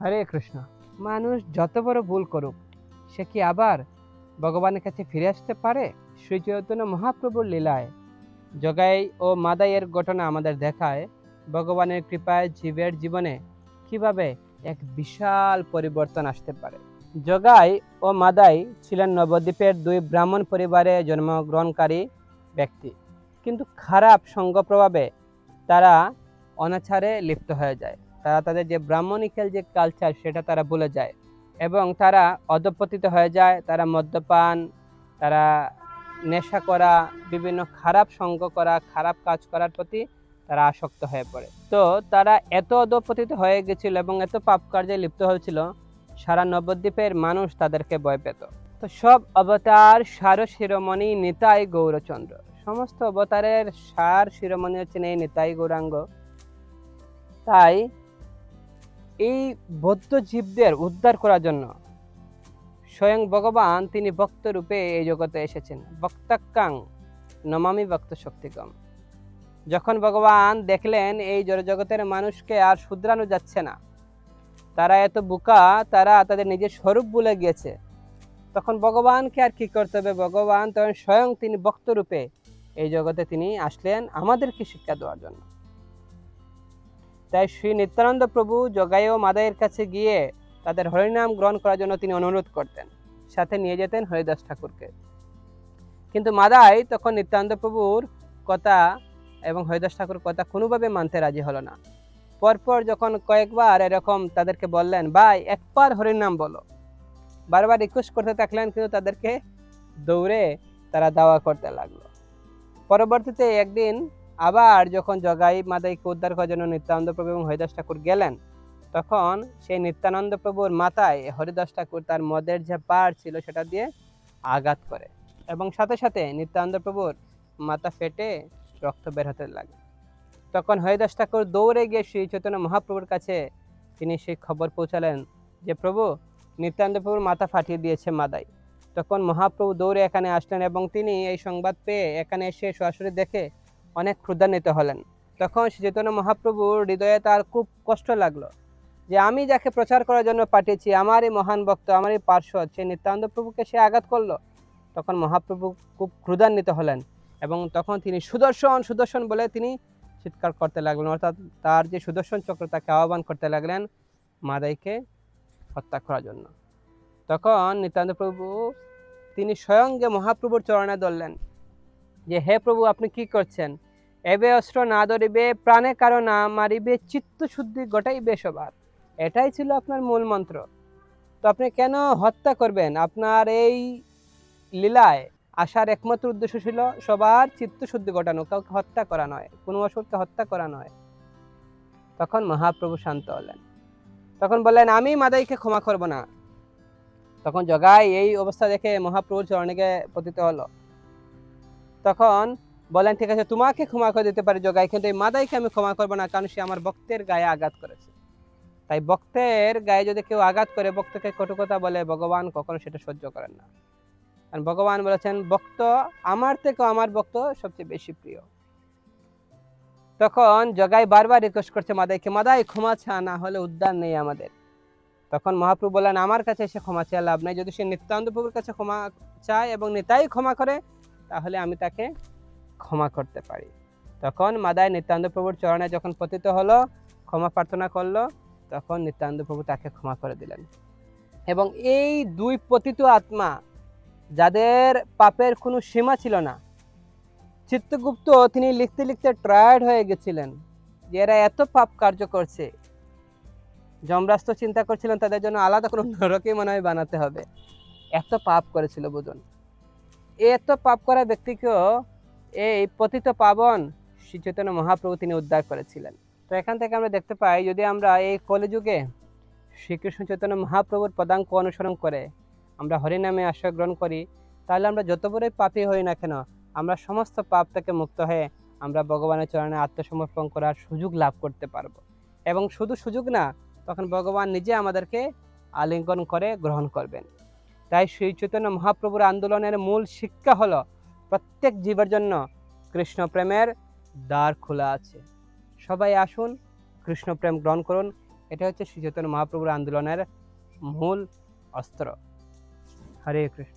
হরে কৃষ্ণ। মানুষ যত বড় ভুল করুক, সে কি আবার ভগবানের কাছে ফিরে আসতে পারে? শ্রী চৈতন্য মহাপ্রভুর লীলায় জগাই ও মাদাইয়ের ঘটনা আমাদের দেখায় ভগবানের কৃপায় জীবের জীবনে কিভাবে এক বিশাল পরিবর্তন আসতে পারে। জগাই ও মাদাই ছিলেন নবদ্বীপের দুই ব্রাহ্মণ পরিবারে জন্মগ্রহণকারী ব্যক্তি, কিন্তু খারাপ সঙ্গ প্রভাবে তারা অনাচারে লিপ্ত হয়ে যায়। তারা তাদের যে ব্রাহ্মণিকেল যে কালচার সেটা তারা ভুলে যায় এবং তারা অধঃপতিত হয়ে যায়। তারা মদ্যপান, তারা নেশা করা, বিভিন্ন খারাপ সঙ্গ করা, খারাপ কাজ করার প্রতি তারা আসক্ত হয়ে পড়ে। তো তারা এত অধঃপতিত হয়ে গেছিল এবং এত পাপ কার্যে লিপ্ত হয়েছিল, সারা নবদ্বীপের মানুষ তাদেরকে ভয় পেত। তো সব অবতার সার শিরোমণি নিতাই গৌরচন্দ্র, সমস্ত অবতারের সার শিরোমণি হচ্ছেন এই নিতাই গৌরাঙ্গ। তাই এই বদ্ধ জীবদের উদ্ধার করার জন্য স্বয়ং ভগবান তিনি ভক্ত রূপে এই জগতে এসেছেন। ভক্তাক্কাং নমামি ভক্ত শক্তিকম। যখন ভগবান দেখলেন এই জড়জগতের মানুষকে আর শুধরানো যাচ্ছে না, তারা এত বোকা, তারা তাদের নিজের স্বরূপ ভুলে গিয়েছে, তখন ভগবানকে আর কি করতে হবে? ভগবান তখন স্বয়ং তিনি ভক্ত রূপে এই জগতে তিনি আসলেন আমাদেরকে শিক্ষা দেওয়ার জন্য। তাই শ্রী নিত্যানন্দ প্রভু জগাই ও মাদাইয়ের কাছে গিয়ে তাদের হরিনাম গ্রহণ করার জন্য তিনি অনুরোধ করতেন, সাথে নিয়ে যেতেন হরিদাস ঠাকুরকে। কিন্তু মাদাই তখন নিত্যানন্দ প্রভুর কথা এবং হরিদাস ঠাকুর কথা কোনোভাবে মানতে রাজি হলো না। পরপর যখন কয়েকবার এরকম তাদেরকে বললেন, ভাই একবার হরিনাম বলো, বারবার রিকোয়েস্ট করতে থাকলেন, কিন্তু তাদেরকে দৌড়ে তারা দাওয়া করতে লাগলো। পরবর্তীতে একদিন আবার যখন জগাই মাদাইকে উদ্ধার করার জন্য নিত্যানন্দ প্রভু এবং হরিদাস ঠাকুর গেলেন, তখন সেই নিত্যানন্দ প্রভুর মাথায় হরিদাস ঠাকুর তার মদের যে পাড় ছিল সেটা দিয়ে আঘাত করে এবং সাথে সাথে নিত্যানন্দ প্রভুর মাথা ফেটে রক্ত বের হতে লাগে। তখন হরিদাস ঠাকুর দৌড়ে গিয়ে শ্রী চৈতন্য মহাপ্রভুর কাছে তিনি সেই খবর পৌঁছালেন যে প্রভু, নিত্যানন্দ প্রভুর মাথা ফাটিয়ে দিয়েছে মাদাই। তখন মহাপ্রভু দৌড়ে এখানে আসলেন এবং তিনি এই সংবাদ পেয়ে এখানে এসে সরাসরি দেখে অনেক ক্রোধান্বিত হলেন। তখন শ্রী চৈতন্য মহাপ্রভুর হৃদয়ে তার খুব কষ্ট লাগলো যে আমি যাকে প্রচার করার জন্য পাঠিয়েছি, আমারই মহান ভক্ত, আমারই পার্শ্বদ, সেই নিত্যানন্দ প্রভুকে সে আঘাত করলো। তখন মহাপ্রভু খুব ক্রোধান্বিত হলেন এবং তখন তিনি সুদর্শন সুদর্শন বলে তিনি চিৎকার করতে লাগলেন, অর্থাৎ তার যে সুদর্শন চক্র তাকে আহ্বান করতে লাগলেন মাদাইকে হত্যা করার জন্য। তখন নিত্যানন্দ প্রভু তিনি স্বয়ংকে মহাপ্রভুর চরণে ধরলেন যে হে প্রভু, আপনি কি করছেন? এবে অস্ত্র না ধরিবে, প্রাণে কারো না মারিবে, চিত্ত শুদ্ধি ঘটাইবে সবার। এটাই ছিল আপনার মূল মন্ত্র। তো আপনি কেন হত্যা করবেন? আপনার এই লীলায় আসার একমাত্র উদ্দেশ্য ছিল সবার চিত্ত শুদ্ধি ঘটানো, কাউকে হত্যা করা নয়, কোনো অসুরকে হত্যা করা নয়। তখন মহাপ্রভু শান্ত হলেন, তখন বললেন আমি মাদাইকে ক্ষমা করব না। তখন জগাই এই অবস্থা দেখে মহাপ্রভুর চরণে পতিত হলো। তখন বলেন, ঠিক আছে, তোমাকে ক্ষমা করে দিতে পারি জগাই, কিন্তু এই মাদাইকে আমি ক্ষমা করবো না, কারণ সে আমার ভক্তের গায়ে আঘাত করেছে। তাই ভক্তের গায়ে যদি কেউ আঘাত করে, ভক্তকে কটু কথা বলে, ভগবান কখনো সেটা সহ্য করেন না। কারণ ভগবান বলেছেন ভক্ত আমার থেকে আমার ভক্ত সবচেয়ে বেশি প্রিয়। তখন জগাই বারবার রিকোয়েস্ট করছে মাদাইকে, মাদাই ক্ষমা চা, না হলে উদ্ধার নেই আমাদের। তখন মহাপ্রভু বললেন আমার কাছে এসে ক্ষমা চেয়ে লাভ নেই, যদি সে নিত্যানন্দ প্রভুর কাছে ক্ষমা চায় এবং নিতাই ক্ষমা করে তাহলে আমি তাকে ক্ষমা করতে পারি। তখন মাদাই নিত্যানন্দ প্রভুর চরণে যখন পতিত হলো, ক্ষমা প্রার্থনা করলো, তখন নিত্যানন্দ প্রভু তাকে ক্ষমা করে দিলেন। এবং এই দুই পতিত আত্মা, যাদের পাপের কোনো সীমা ছিল না, চিত্রগুপ্ত তিনি লিখতে লিখতে টায়ার্ড হয়ে গেছিলেন যে এরা এত পাপ কার্য করছে। যমরাজ তো চিন্তা করছিলেন তাদের জন্য আলাদা কোনো নরকই মনে হয় বানাতে হবে, এত পাপ করেছিল বুঝুন। এত পাপ করা ব্যক্তিকেও এই পতিত পাবন শ্রী চৈতন্য মহাপ্রভু তিনি উদ্ধার করেছিলেন। তো এখান থেকে আমরা দেখতে পাই, যদি আমরা এই কলিযুগে শ্রীকৃষ্ণ চৈতন্য মহাপ্রভুর পদাঙ্ক অনুসরণ করে আমরা হরিনামে আশ্রয় গ্রহণ করি, তাহলে আমরা যত বড়ই পাপী হই না কেন, আমরা সমস্ত পাপ থেকে মুক্ত হয়ে আমরা ভগবানের চরণে আত্মসমর্পণ করার সুযোগ লাভ করতে পারবো। এবং শুধু সুযোগ না, তখন ভগবান নিজে আমাদেরকে আলিঙ্গন করে গ্রহণ করবেন। তাই শ্রী চৈতন্য মহাপ্রভুর আন্দোলনের মূল শিক্ষা হলো প্রত্যেক জীবের জন্য কৃষ্ণ প্রেমের দ্বার খোলা আছে। সবাই আসুন, কৃষ্ণ প্রেম গ্রহণ করুন। এটা হচ্ছে শ্রী চৈতন্য মহাপ্রভুর আন্দোলনের মূল অস্ত্র। হরে কৃষ্ণ।